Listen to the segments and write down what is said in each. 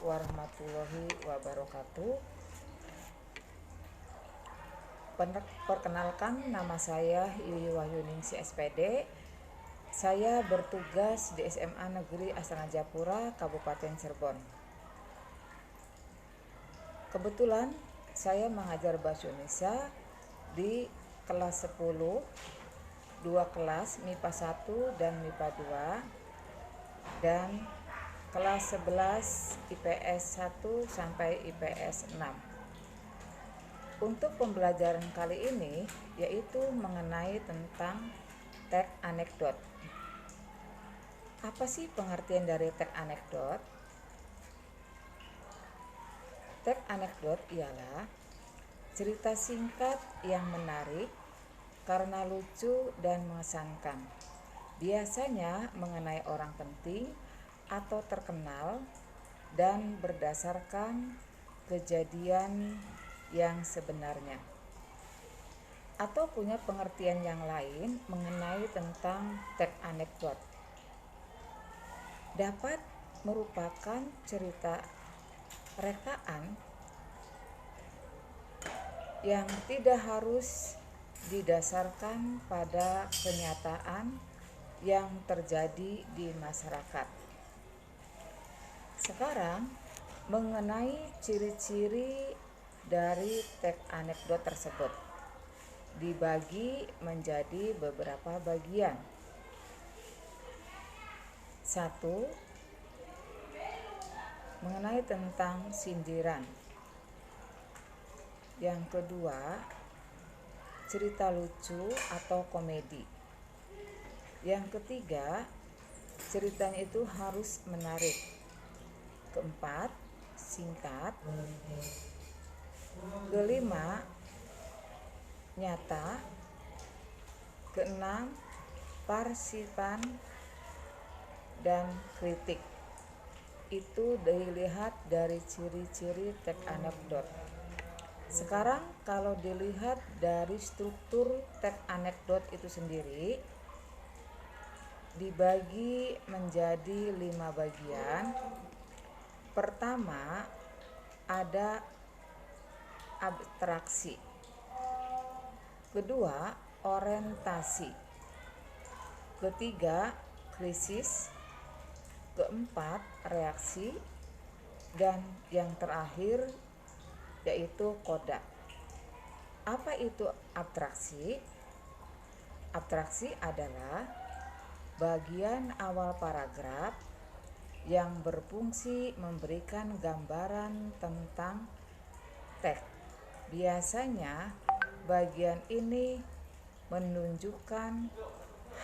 warahmatullahi wabarakatuh. Perkenalkan, nama saya Yuyu Wahyuningsi SPD. Saya bertugas di SMA Negeri Astana Japura, Kabupaten Cirebon. Kebetulan saya mengajar Bahasa Indonesia di kelas 10, 2 kelas MIPA 1 dan MIPA 2, dan kelas 11 IPS 1 sampai IPS 6. Untuk pembelajaran kali ini yaitu mengenai tentang teks anekdot. Apa sih pengertian dari teks anekdot? Teks anekdot ialah cerita singkat yang menarik karena lucu dan mengesankan. Biasanya mengenai orang penting atau terkenal dan berdasarkan kejadian yang sebenarnya, atau punya pengertian yang lain mengenai tentang teks anekdot. Dapat merupakan cerita rekaan yang tidak harus didasarkan pada kenyataan yang terjadi di masyarakat. Sekarang mengenai ciri-ciri dari teks anekdot tersebut dibagi menjadi beberapa bagian. 1. Mengenai tentang sindiran. Yang kedua, cerita lucu atau komedi. Yang ketiga, ceritanya itu harus menarik. Keempat, singkat. Kelima, nyata. Keenam, partisipan dan kritik. Itu dilihat dari ciri-ciri teks anekdot. Sekarang kalau dilihat dari struktur teks anekdot itu sendiri dibagi menjadi 5 bagian. Pertama, ada abstraksi. Kedua, orientasi. Ketiga, krisis. Keempat, reaksi. Dan yang terakhir yaitu koda. Apa itu abstraksi? Abstraksi adalah bagian awal paragraf yang berfungsi memberikan gambaran tentang teks. Biasanya bagian ini menunjukkan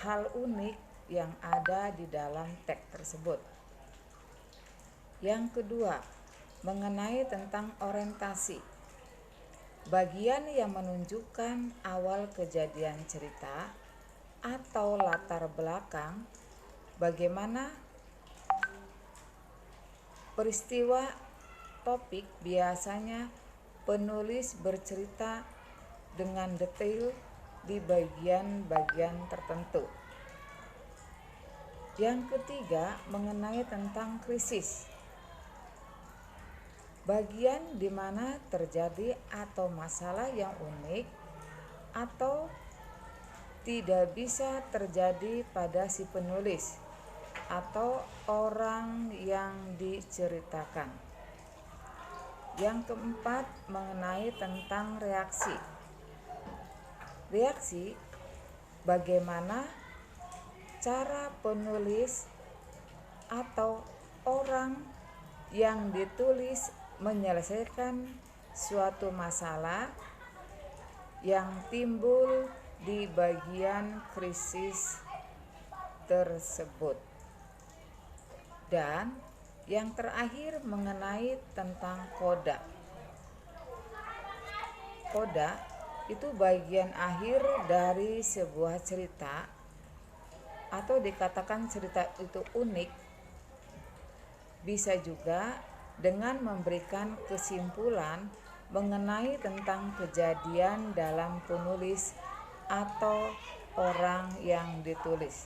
hal unik yang ada di dalam teks tersebut. Yang kedua, mengenai tentang orientasi. Bagian yang menunjukkan awal kejadian cerita atau latar belakang, bagaimana peristiwa topik. Biasanya penulis bercerita dengan detail di bagian-bagian tertentu. Yang ketiga, mengenai tentang krisis. Bagian di mana terjadi atau masalah yang unik atau tidak bisa terjadi pada si penulis atau orang yang diceritakan. Yang keempat, mengenai tentang reaksi. Reaksi, bagaimana cara penulis atau orang yang ditulis menyelesaikan suatu masalah yang timbul di bagian krisis tersebut. Dan yang terakhir, mengenai tentang koda. Koda itu bagian akhir dari sebuah cerita, atau dikatakan cerita itu unik. Bisa juga dengan memberikan kesimpulan mengenai tentang kejadian dalam penulis atau orang yang ditulis.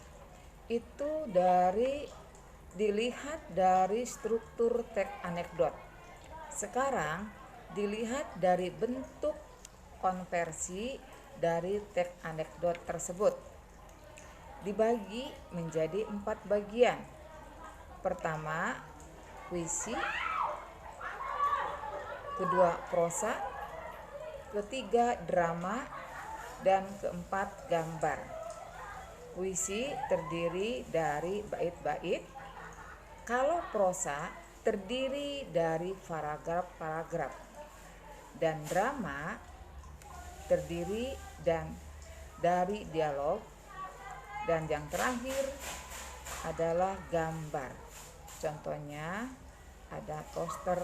Itu dari dilihat dari struktur teks anekdot. Sekarang dilihat dari bentuk konversi dari teks anekdot tersebut. Dibagi menjadi 4 bagian. Pertama, puisi. Kedua, prosa. Ketiga, drama. Dan keempat, gambar. Puisi terdiri dari bait-bait. Kalau prosa terdiri dari paragraf-paragraf. Dan drama terdiri dari dialog. Dan yang terakhir adalah gambar. Contohnya ada poster,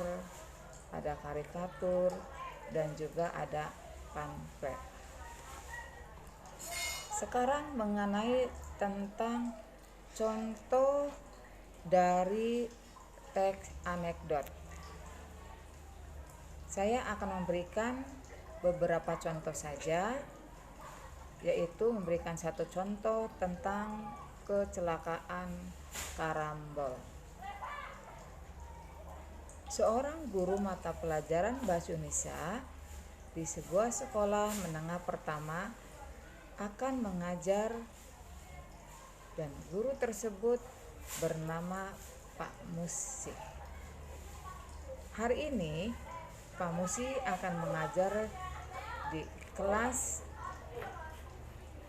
ada karikatur, dan juga ada pamflet. Sekarang mengenai tentang contoh dari teks anekdot. Saya akan memberikan beberapa contoh saja, yaitu memberikan satu contoh tentang kecelakaan karambol. Seorang guru mata pelajaran Bahasa Indonesia di sebuah sekolah menengah pertama akan mengajar, dan guru tersebut bernama Pak Musi. Hari ini Pak Musi akan mengajar di kelas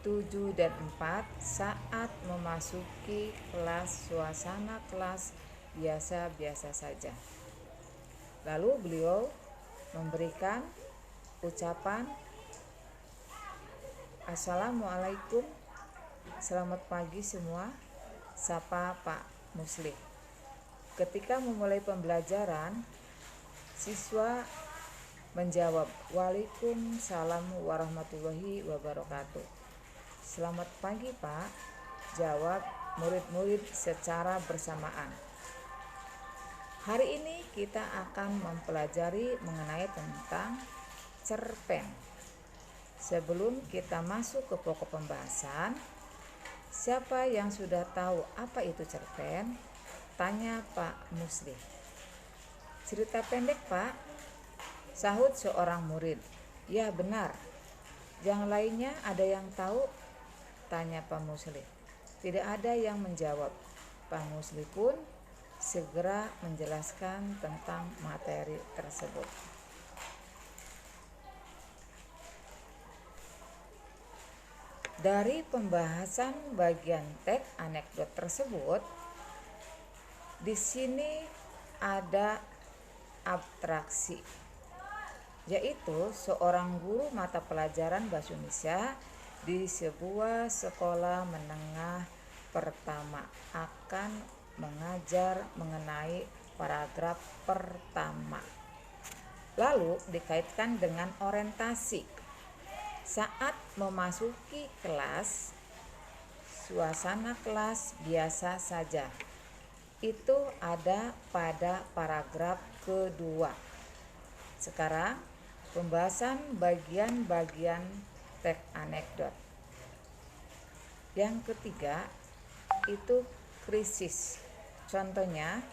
7 dan 4. Saat memasuki kelas, suasana kelas biasa-biasa saja. Lalu beliau memberikan ucapan, "Assalamualaikum, selamat pagi semua," sapa Pak Muslim. Ketika memulai pembelajaran, siswa menjawab, "Waalaikumsalam warahmatullahi wabarakatuh." "Selamat pagi Pak," jawab murid-murid secara bersamaan. Hari ini kita akan mempelajari mengenai tentang cerpen. Sebelum kita masuk ke pokok pembahasan, siapa yang sudah tahu apa itu cerpen? Tanya Pak Muslim. "Cerita pendek Pak," sahut seorang murid. "Ya benar. Yang lainnya ada yang tahu?" tanya Pak Muslim. Tidak ada yang menjawab. Pak Muslim pun segera menjelaskan tentang materi tersebut. Dari pembahasan bagian teks anekdot tersebut, di sini ada abstraksi, yaitu seorang guru mata pelajaran Bahasa Indonesia di sebuah sekolah menengah pertama akan mengajar mengenai paragraf pertama. Lalu dikaitkan dengan orientasi. Saat memasuki kelas, suasana kelas biasa saja. Itu ada pada paragraf kedua. Sekarang pembahasan bagian-bagian teks anekdot. Yang ketiga itu krisis. Contohnya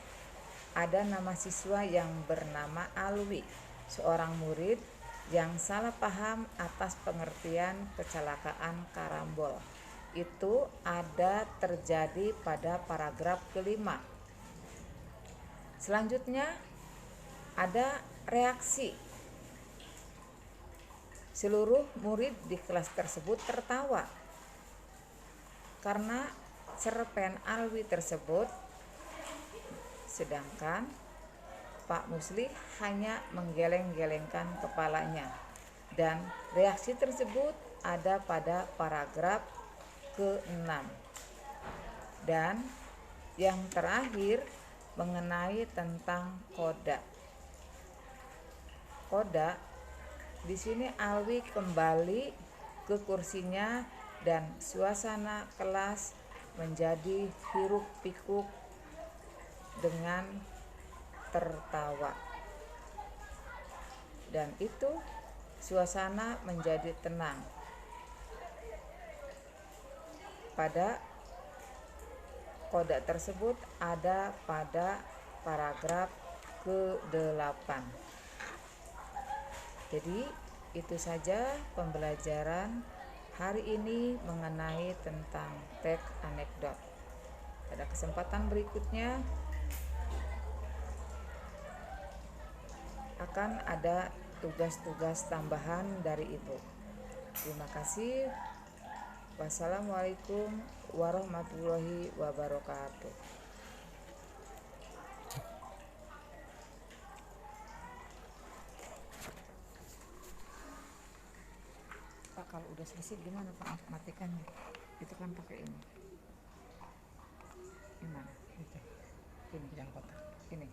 ada nama siswa yang bernama Alwi, seorang murid yang salah paham atas pengertian kecelakaan karambol. Itu ada terjadi pada paragraf kelima. Selanjutnya ada reaksi. Seluruh murid di kelas tersebut tertawa karena cerpen Alwi tersebut, sedangkan Pak Musli hanya menggeleng-gelengkan kepalanya, dan reaksi tersebut ada pada paragraf ke-6. Dan yang terakhir mengenai tentang koda. Koda, di sini Alwi kembali ke kursinya dan suasana kelas menjadi hiruk-pikuk dengan tertawa, dan itu suasana menjadi tenang. Pada kode tersebut ada pada paragraf ke-8. Jadi itu saja pembelajaran hari ini mengenai tentang teks anekdot. Pada kesempatan berikutnya akan ada tugas-tugas tambahan dari Ibu. Terima kasih. Wassalamualaikum warahmatullahi wabarakatuh. Pak, kalau udah selesai gimana Pak matikannya? Itu kan pakai ini. Gimana? Ini yang kotak. Ini.